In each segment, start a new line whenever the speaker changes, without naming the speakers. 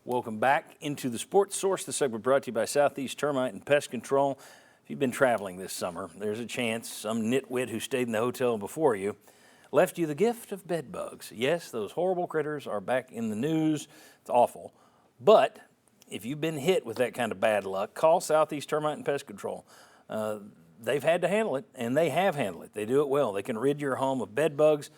Welcome back into the Sports Source. This segment brought to you by Southeast Termite and Pest Control. If you've been traveling this summer, there's a chance some nitwit who stayed in the hotel before you left you the gift of bed bugs. Yes, those horrible critters are back in the news. It's awful. But if you've been hit with that kind of bad luck, call Southeast Termite and Pest Control. They've had to handle it, and they have handled it. They do it well. They can rid your home of bed bugs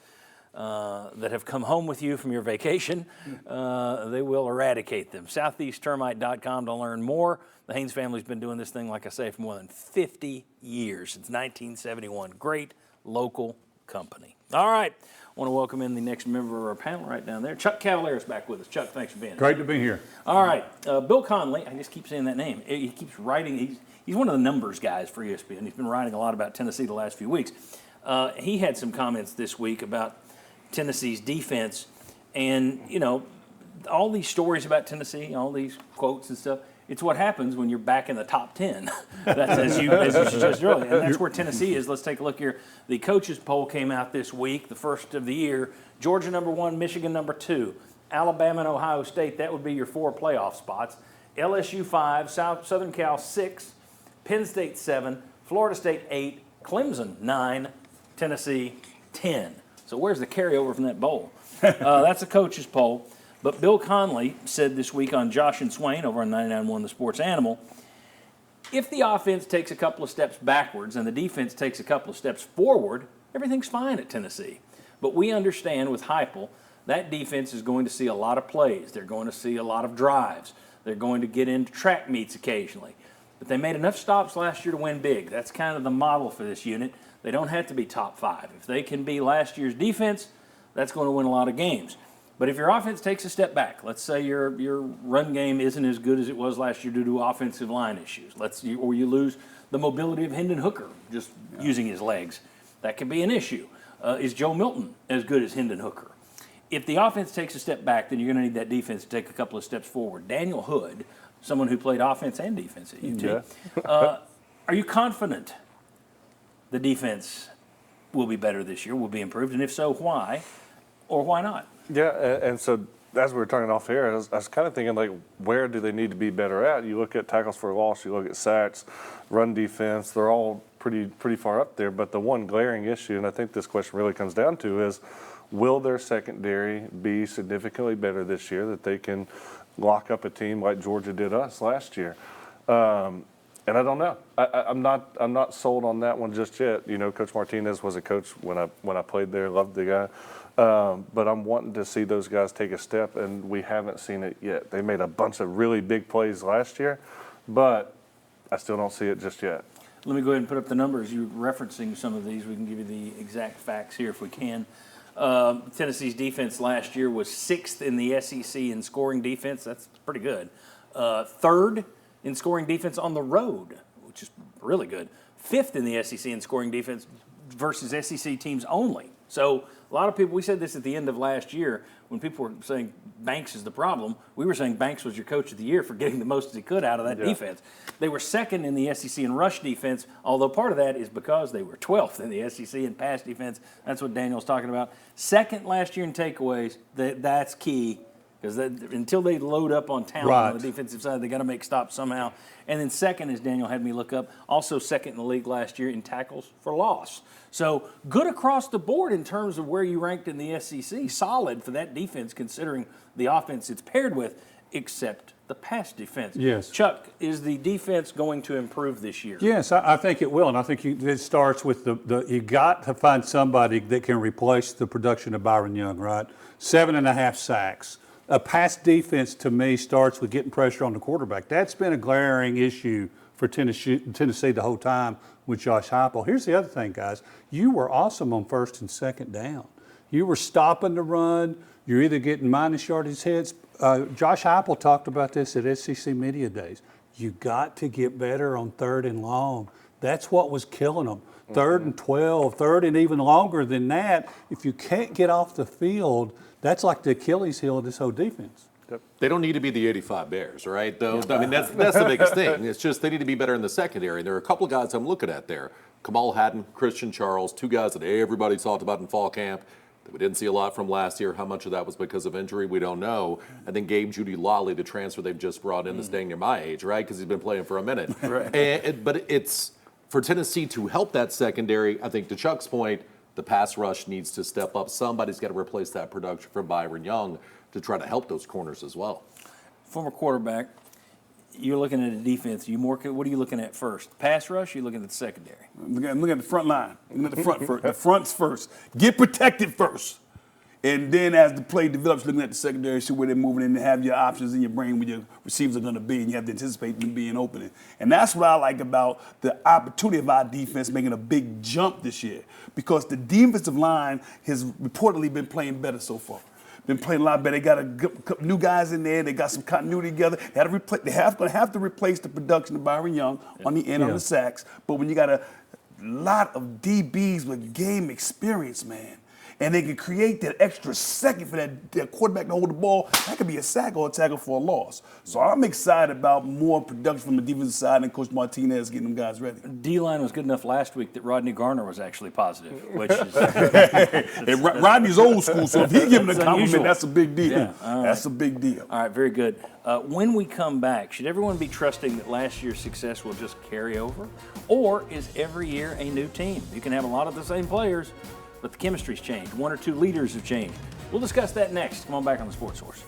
that have come home with you from your vacation. They will eradicate them. SoutheastTermite.com to learn more. The Haynes family's been doing this thing, like I say, for more than 50 years, since 1971. Great local company. All right, I want to welcome in the next member of our panel right down there. Chuck Cavalera's back with us. Chuck, thanks for being here.
Great to be here.
All right, Bill Connelly, I just keep saying that name. He keeps writing, he's one of the numbers guys for ESPN. He's been writing a lot about Tennessee the last few weeks. He had some comments this week about Tennessee's defense, and you know, all these stories about Tennessee, all these quotes and stuff. It's what happens when you're back in the top 10. That's as you suggested earlier, and that's where Tennessee is. Let's take a look here. The coaches poll came out this week, the first of the year. Georgia number 1, Michigan number 2, Alabama and Ohio State. That would be your 4 playoff spots. LSU 5, Southern Cal 6, Penn State 7, Florida State 8, Clemson 9, Tennessee 10. So where's the carryover from that bowl? That's a coach's poll. But Bill Connelly said this week on Josh and Swain over on 99.1 The Sports Animal, if the offense takes a couple of steps backwards and the defense takes a couple of steps forward, everything's fine at Tennessee. But we understand with Heupel, that defense is going to see a lot of plays. They're going to see a lot of drives. They're going to get into track meets occasionally. But they made enough stops last year to win big. That's kind of the model for this unit. They don't have to be top 5. If they can be last year's defense, that's going to win a lot of games. But if your offense takes a step back, let's say your run game isn't as good as it was last year due to offensive line issues, or you lose the mobility of Hendon Hooker just using his legs, that could be an issue. Is Joe Milton as good as Hendon Hooker? If the offense takes a step back, then you're going to need that defense to take a couple of steps forward. Daniel Hood, someone who played offense and defense at UT, are you confident the defense will be better this year, will be improved? And if so, why or why not?
Yeah, and so as we were talking off here, I was kind of thinking, like, where do they need to be better at? You look at tackles for loss, you look at sacks, run defense, they're all pretty far up there. But the one glaring issue, and I think this question really comes down to, is will their secondary be significantly better this year that they can lock up a team like Georgia did us last year? And I don't know. I'm not sold on that one just yet. You know, Coach Martinez was a coach when I played there. Loved the guy. But I'm wanting to see those guys take a step, and we haven't seen it yet. They made a bunch of really big plays last year, but I still don't see it just yet.
Let me go ahead and put up the numbers. You're referencing some of these. We can give you the exact facts here if we can. Tennessee's defense last year was 6th in the SEC in scoring defense. That's pretty good. 3rd in scoring defense on the road, which is really good. 5th in the SEC in scoring defense versus SEC teams only. So a lot of people, we said this at the end of last year when people were saying Banks is the problem. We were saying Banks was your coach of the year for getting the most as he could out of that defense. They were 2nd in the SEC in rush defense, although part of that is because they were 12th in the SEC in pass defense. That's what Daniel's talking about. 2nd last year in takeaways. That's key. Because until they load up on talent on the defensive side, they got to make stops somehow. And then 2nd, as Daniel had me look up, also 2nd in the league last year in tackles for loss. So good across the board in terms of where you ranked in the SEC. Solid for that defense considering the offense it's paired with, except the pass defense.
Yes.
Chuck, is the defense going to improve this year?
Yes, I think it will, and I think it starts with you got to find somebody that can replace the production of Byron Young, right? 7.5 sacks. A pass defense, to me, starts with getting pressure on the quarterback. That's been a glaring issue for Tennessee the whole time with Josh Heupel. Here's the other thing, guys. You were awesome on 1st and 2nd down. You were stopping the run. You're either getting minus yardage hits. Josh Heupel talked about this at SEC Media Days. You got to get better on 3rd and long. That's what was killing them. 3rd and 12, 3rd and even longer than that. If you can't get off the field, that's like the Achilles heel of this whole defense.
They don't need to be the 85 Bears, right? Though, I mean, that's the biggest thing. It's just they need to be better in the secondary. There are a couple of guys I'm looking at there. Kamal Haddon, Christian Charles, 2 guys that everybody talked about in fall camp. that we didn't see a lot from last year. How much of that was because of injury, we don't know. I think Gabe Judy Lawley, the transfer they've just brought in, is staying near my age, right? Because he's been playing for a minute. Right. But it's for Tennessee to help that secondary. I think to Chuck's point, the pass rush needs to step up. Somebody's got to replace that production from Byron Young to try to help those corners as well.
Former quarterback, you're looking at a defense. What are you looking at first? Pass rush? You're looking at the secondary.
Look at the front line. Look at the front first. The fronts first. Get protected first. And then as the play develops, looking at the secondary, see where they're moving in, and have your options in your brain where your receivers are going to be, and you have to anticipate them being open. And that's what I like about the opportunity of our defense making a big jump this year, because the defensive line has reportedly been playing better so far. Been playing a lot better. They got a couple new guys in there. They got some continuity together. They're going to have to replace the production of Byron Young on the end on the sacks. But when you got a lot of DBs with game experience, man, and they can create that extra second for that quarterback to hold the ball, that could be a sack or a tackle for a loss. So I'm excited about more production from the defensive side and Coach Martinez getting them guys ready.
D-line was good enough last week that Rodney Garner was actually positive, which is
And Rodney's old school, so if he give him a compliment,
unusual.
that's a big deal.
Yeah, all right.
That's a big deal.
all right. Very good. When we come back, should everyone be trusting that last year's success will just carry over, or is every year a new team? You can have a lot of the same players, but the chemistry's changed. One or two leaders have changed. We'll discuss that next. Come on back on the Sports Source.